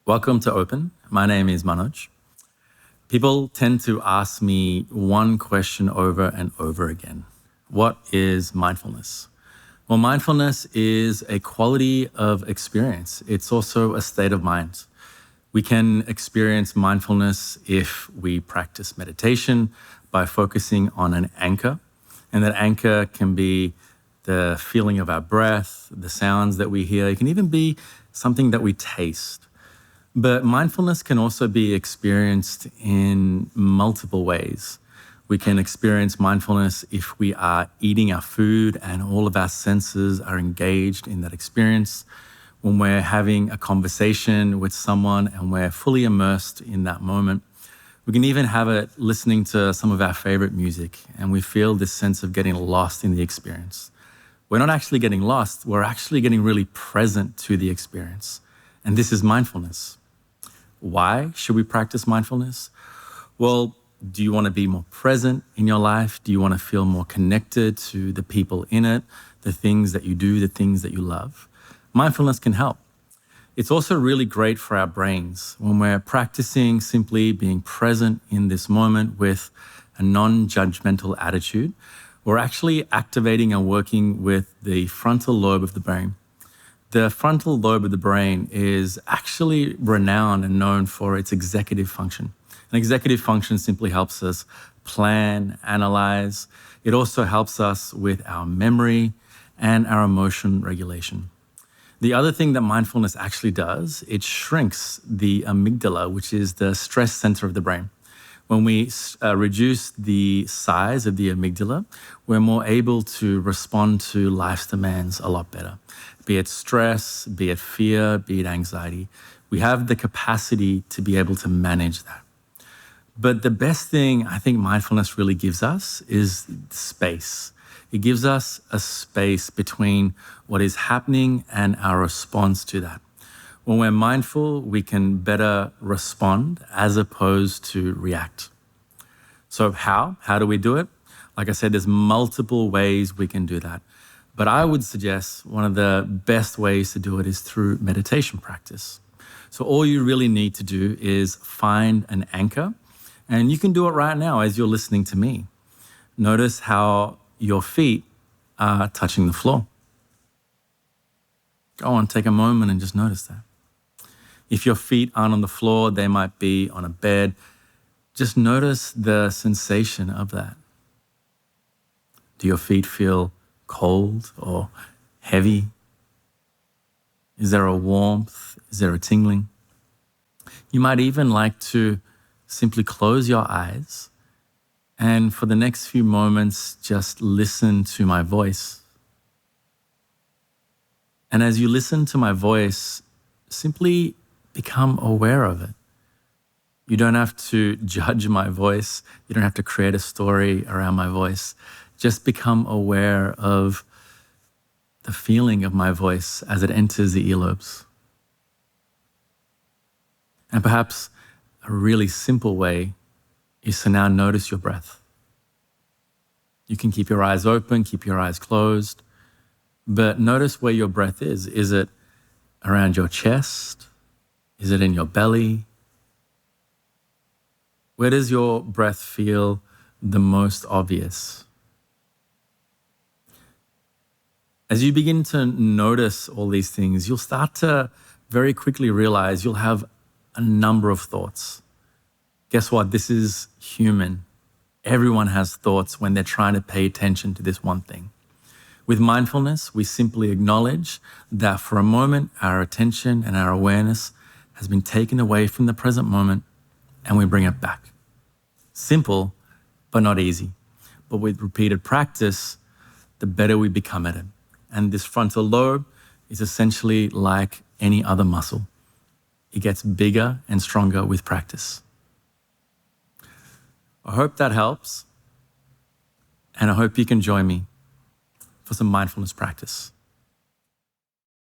Welcome to Open. My name is Manoj. People tend to ask me one question over and over again. What is mindfulness? Well, mindfulness is a quality of experience. It's also a state of mind. We can experience mindfulness if we practice meditation by focusing on an anchor. And that anchor can be the feeling of our breath, the sounds that we hear. It can even be something that we taste. But mindfulness can also be experienced in multiple ways. We can experience mindfulness if we are eating our food and all of our senses are engaged in that experience. When we're having a conversation with someone and we're fully immersed in that moment. We can even have it listening to some of our favorite music and we feel this sense of getting lost in the experience. We're not actually getting lost, we're actually getting really present to the experience. And this is mindfulness. Why should we practice mindfulness? Well, do you want to be more present in your life? Do you want to feel more connected to the people in it, the things that you do, the things that you love? Mindfulness can help. It's also really great for our brains when we're practicing simply being present in this moment with a non-judgmental attitude. We're actually activating and working with the frontal lobe of the brain. The frontal lobe of the brain is actually renowned and known for its executive function. And executive function simply helps us plan, analyze. It also helps us with our memory and our emotion regulation. The other thing that mindfulness actually does, it shrinks the amygdala, which is the stress center of the brain. When we reduce the size of the amygdala, we're more able to respond to life's demands a lot better. Be it stress, be it fear, be it anxiety. We have the capacity to be able to manage that. But the best thing I think mindfulness really gives us is space. It gives us a space between what is happening and our response to that. When we're mindful, we can better respond as opposed to react. So how? How do we do it? Like I said, there's multiple ways we can do that. But I would suggest one of the best ways to do it is through meditation practice. So all you really need to do is find an anchor, and you can do it right now as you're listening to me. Notice how your feet are touching the floor. Go on, take a moment and just notice that. If your feet aren't on the floor, they might be on a bed. Just notice the sensation of that. Do your feet feel cold or heavy? Is there a warmth? Is there a tingling? You might even like to simply close your eyes and for the next few moments, just listen to my voice. And as you listen to my voice, simply become aware of it. You don't have to judge my voice. You don't have to create a story around my voice. Just become aware of the feeling of my voice as it enters the earlobes. And perhaps a really simple way is to now notice your breath. You can keep your eyes open, keep your eyes closed, but notice where your breath is. Is it around your chest? Is it in your belly? Where does your breath feel the most obvious? As you begin to notice all these things, you'll start to very quickly realize you'll have a number of thoughts. Guess what? This is human. Everyone has thoughts when they're trying to pay attention to this one thing. With mindfulness, we simply acknowledge that for a moment, our attention and our awareness has been taken away from the present moment and we bring it back. Simple, but not easy. But with repeated practice, the better we become at it. And this frontal lobe is essentially like any other muscle. It gets bigger and stronger with practice. I hope that helps. And I hope you can join me for some mindfulness practice.